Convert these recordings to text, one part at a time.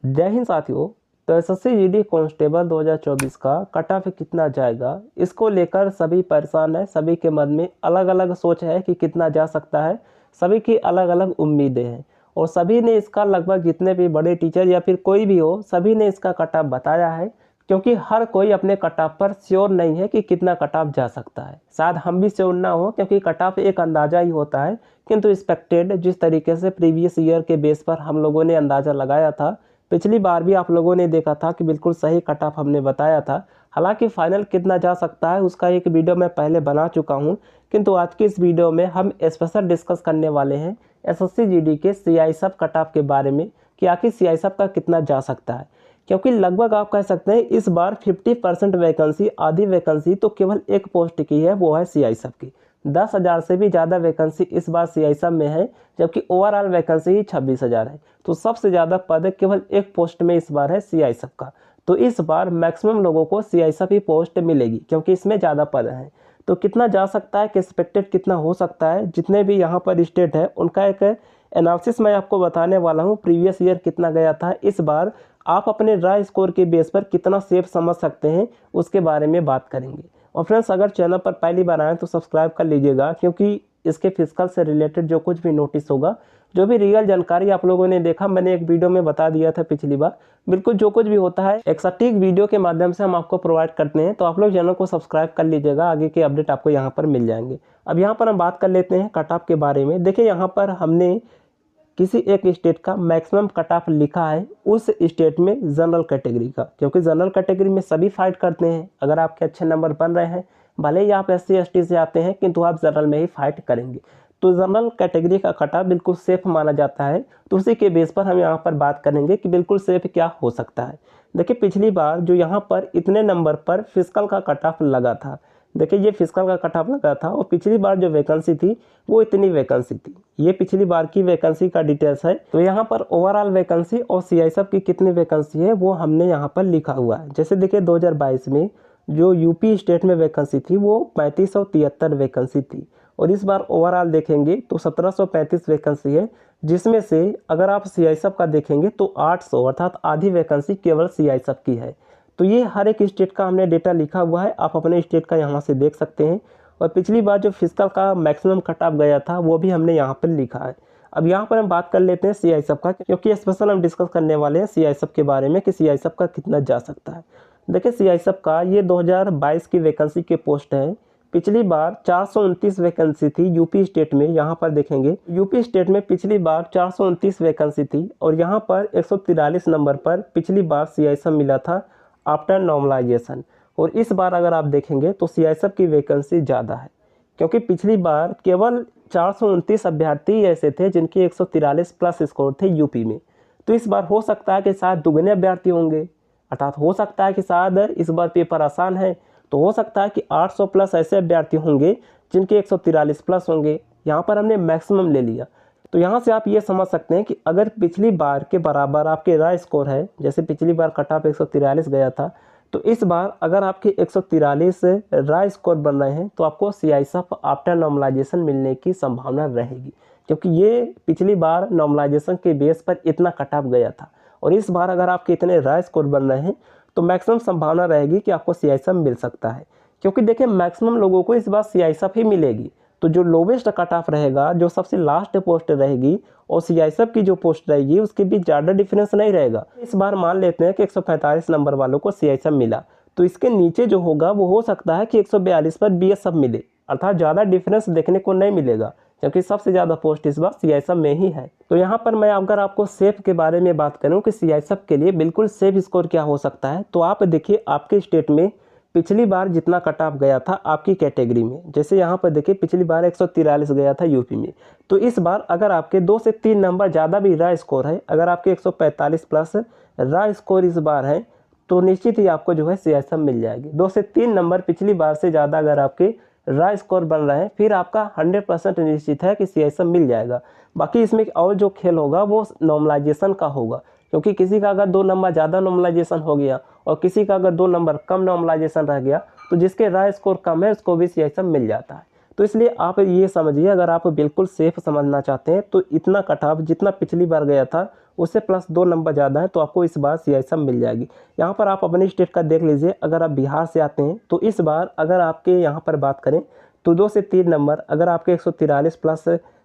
जय हिंद साथियों। तो एसएससी जीडी कांस्टेबल 2024 का कट ऑफ कितना जाएगा, इसको लेकर सभी परेशान है। सभी के मन में अलग अलग सोच है कि कितना जा सकता है। सभी की अलग अलग उम्मीदें हैं और सभी ने इसका लगभग जितने भी बड़े टीचर या फिर कोई भी हो, सभी ने इसका कट ऑफ बताया है। क्योंकि हर कोई अपने कट ऑफ पर श्योर नहीं है कि कितना कट ऑफ जा सकता है। शायद हम भी श्योर ना हो, क्योंकि कट ऑफ एक अंदाज़ा ही होता है। किंतु एक्सपेक्टेड जिस तरीके से प्रीवियस ईयर के बेस पर हम लोगों ने अंदाज़ा लगाया था, पिछली बार भी आप लोगों ने देखा था कि बिल्कुल सही कट ऑफ हमने बताया था। हालांकि फाइनल कितना जा सकता है उसका एक वीडियो मैं पहले बना चुका हूं, किंतु आज की इस वीडियो में हम स्पेशल डिस्कस करने वाले हैं एसएससी जीडी के सीआईएसएफ कट ऑफ के बारे में कि आखिर सीआईएसएफ का कितना जा सकता है। क्योंकि लगभग आप कह सकते हैं इस बार 50% वैकेंसी, आधी वैकेंसी तो केवल एक पोस्ट की है, वो है सीआईएसएफ की। 10,000 से भी ज़्यादा वैकेंसी इस बार सीआईएसएफ में है, जबकि ओवरऑल वैकेंसी ही 26,000 है। तो सबसे ज़्यादा पद केवल एक पोस्ट में इस बार है सीआईएसएफ का। तो इस बार मैक्सिमम लोगों को सीआईएसएफ ही पोस्ट मिलेगी, क्योंकि इसमें ज़्यादा पद हैं। तो कितना जा सकता है, एक्सपेक्टेड कितना हो सकता है, जितने भी यहाँ पर स्टेट है उनका एक एनालिसिस मैं आपको बताने वाला हूँ। प्रीवियस ईयर कितना गया था, इस बार आप अपने ड्राई स्कोर के बेस पर कितना सेफ समझ सकते हैं, उसके बारे में बात करेंगे। और फ्रेंड्स, अगर चैनल पर पहली बार आएँ तो सब्सक्राइब कर लीजिएगा, क्योंकि इसके फिजिकल से रिलेटेड जो कुछ भी नोटिस होगा, जो भी रियल जानकारी आप लोगों ने देखा, मैंने एक वीडियो में बता दिया था पिछली बार। बिल्कुल जो कुछ भी होता है एक सटीक वीडियो के माध्यम से हम आपको प्रोवाइड करते हैं। तो आप लोग चैनल को सब्सक्राइब कर लीजिएगा, आगे के अपडेट आपको यहाँ पर मिल जाएंगे। अब यहाँ पर हम बात कर लेते हैं कट ऑफ के बारे में। देखिए, यहाँ पर हमने किसी एक स्टेट का मैक्सिमम कट ऑफ लिखा है, उस स्टेट में जनरल कैटेगरी का, क्योंकि जनरल कैटेगरी में सभी फाइट करते हैं। अगर आपके अच्छे नंबर बन रहे हैं, भले ही आप एससी एसटी से आते हैं, किंतु आप जनरल में ही फाइट करेंगे। तो जनरल कैटेगरी का कट ऑफ बिल्कुल सेफ माना जाता है। तो उसी के बेस पर हम यहाँ पर बात करेंगे कि बिल्कुल सेफ क्या हो सकता है। देखिए, पिछली बार जो यहाँ पर इतने नंबर पर फिजिकल का कट ऑफ लगा था, देखिए ये फिजिकल का कट ऑफ लगा था, और पिछली बार जो वैकेंसी थी वो इतनी वैकेंसी थी। ये पिछली बार की वैकेंसी का डिटेल्स है। तो यहाँ पर ओवरऑल वैकेंसी और सीआईएसएफ की कितनी वैकेंसी है वो हमने यहाँ पर लिखा हुआ है। जैसे देखिए, 2022 में जो यूपी स्टेट में वैकेंसी थी वो 3573 वैकेंसी थी, और इस बार ओवरऑल देखेंगे तो 1735 वैकेंसी है, जिसमें से अगर आप सीआईएसएफ का देखेंगे तो 800 अर्थात आधी वैकेंसी केवल सीआईएसएफ की है। तो ये हर एक स्टेट का हमने डेटा लिखा हुआ है, आप अपने स्टेट का यहाँ से देख सकते हैं। और पिछली बार जो फिजिकल का मैक्सिमम कट ऑफ गया था वो भी हमने यहाँ पर लिखा है। अब यहाँ पर हम बात कर लेते हैं सीआईएसएफ का, क्योंकि स्पेशल हम डिस्कस करने वाले हैं सीआईएसएफ के बारे में कि सीआईएसएफ का कितना जा सकता है। देखिए, सीआईएसएफ का ये 2022 की वैकेंसी के पोस्ट है। पिछली बार 429 वैकेंसी थी यूपी स्टेट में। यहाँ पर देखेंगे यूपी स्टेट में पिछली बार 429 वैकेंसी थी, और यहाँ पर 143 नंबर पर पिछली बार सीआईएसएफ मिला था आफ्टर नॉर्मलाइजेशन। और इस बार अगर आप देखेंगे तो सीआईएसएफ की वैकेंसी ज़्यादा है, क्योंकि पिछली बार केवल 429 अभ्यर्थी ऐसे थे जिनके 143 प्लस स्कोर थे यूपी में। तो इस बार हो सकता है कि शायद दुगने अभ्यर्थी होंगे, अर्थात हो सकता है कि शायद इस बार पेपर आसान है, तो हो सकता है कि 800 प्लस ऐसे अभ्यर्थी होंगे जिनके 143 प्लस होंगे। यहाँ पर हमने मैक्सिमम ले लिया। तो यहाँ से आप ये समझ सकते हैं कि अगर पिछली बार के बराबर आपके रॉ स्कोर है, जैसे पिछली बार कट ऑफ 143 गया था, तो इस बार अगर आपके 143 रॉ स्कोर बन रहे हैं तो आपको सीआईएसएफ आफ्टर नॉर्मलाइजेशन मिलने की संभावना रहेगी, क्योंकि ये पिछली बार नॉर्मलाइजेशन के बेस पर इतना कट ऑफ गया था। और इस बार अगर आपके इतने रॉ स्कोर बन रहे हैं तो मैक्सिमम संभावना रहेगी कि आपको सीआईएसएफ मिल सकता है। क्योंकि देखिए, मैक्सिमम लोगों को इस बार सीआईएसएफ ही मिलेगी। तो जो लोवेस्ट कट ऑफ रहेगा, जो सबसे लास्ट पोस्ट रहेगी, और सीआईएसएफ की जो पोस्ट रहेगी, उसके बीच ज़्यादा डिफरेंस नहीं रहेगा। इस बार मान लेते हैं कि 145 नंबर वालों को सीआईएसएफ मिला, तो इसके नीचे जो होगा वो हो सकता है कि 142 पर बीएसएफ मिले, अर्थात ज़्यादा डिफरेंस देखने को नहीं मिलेगा, क्योंकि सबसे ज़्यादा पोस्ट इस बार सीआईएसएफ में ही है। तो यहाँ पर मैं अगर आपको सेफ के बारे में बात करूँ कि सीआईएसएफ के लिए बिल्कुल सेफ स्कोर क्या हो सकता है, तो आप देखिए आपके स्टेट में पिछली बार जितना कट ऑफ गया था आपकी कैटेगरी में, जैसे यहाँ पर देखिए पिछली बार 143 गया था यूपी में, तो इस बार अगर आपके 2 से 3 नंबर ज़्यादा भी रॉ स्कोर है, अगर आपके 145 प्लस रॉ स्कोर इस बार है, तो निश्चित ही आपको जो है सीआईएसएफ मिल जाएगी। 2 से 3 नंबर पिछली बार से ज़्यादा अगर आपके रॉ स्कोर बन रहे हैं, फिर आपका 100% निश्चित है कि सीआईएसएफ मिल जाएगा। बाकी इसमें और जो खेल होगा वो नॉर्मलाइजेशन का होगा, क्योंकि किसी का अगर 2 नंबर ज़्यादा नॉर्मलाइजेशन हो गया और किसी का अगर 2 नंबर कम नॉर्मलाइजेशन रह गया, तो जिसके रॉ स्कोर कम है उसको भी सीआईएसएफ मिल जाता है। तो इसलिए आप ये समझिए, अगर आप बिल्कुल सेफ समझना चाहते हैं तो इतना कट ऑफ जितना पिछली बार गया था उससे +2 नंबर ज़्यादा है तो आपको इस बार CI मिल जाएगी। यहाँ पर आप अपने स्टेट का देख लीजिए, अगर आप बिहार से आते हैं तो इस बार अगर आपके यहाँ पर बात करें तो 2 से 3 नंबर अगर आपके 143 प्लस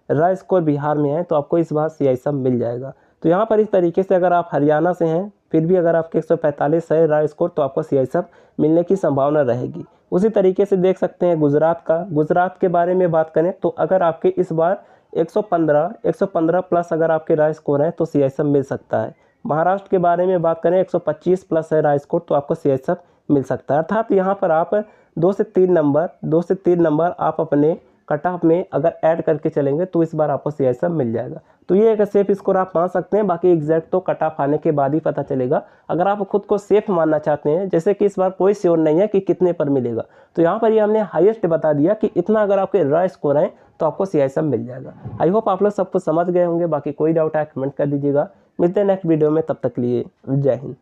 रॉ स्कोर बिहार में है तो आपको इस बार CI मिल जाएगा। तो यहाँ पर इस तरीके से अगर आप हरियाणा से हैं फिर भी अगर आपके 145 है रॉ स्कोर तो आपको CI मिलने की संभावना रहेगी। उसी तरीके से देख सकते हैं गुजरात के बारे में बात करें तो अगर आपके इस बार 115 प्लस अगर आपके रॉ स्कोर है तो CI मिल सकता है। महाराष्ट्र के बारे में बात करें 125 प्लस है रॉ स्कोर तो आपको CI मिल सकता है। अर्थात यहाँ पर आप 2 से 3 नंबर आप अपने कट ऑफ में अगर ऐड करके चलेंगे तो इस बार आपको CI मिल जाएगा। तो ये एक सेफ स्कोर आप मान सकते हैं, बाकी एग्जैक्ट तो कट ऑफ आने के बाद ही पता चलेगा। अगर आप खुद को सेफ मानना चाहते हैं, जैसे कि इस बार कोई श्योर नहीं है कि कितने पर मिलेगा, तो यहाँ पर ये हमने हाईएस्ट बता दिया कि इतना अगर आपके रॉ स्कोर है तो आपको CI मिल जाएगा। आई होप आप लोग सब कुछ समझ गए होंगे। बाकी कोई डाउट है कमेंट कर दीजिएगा। मिलते हैं नेक्स्ट वीडियो में, तब तक लिए जय हिंद।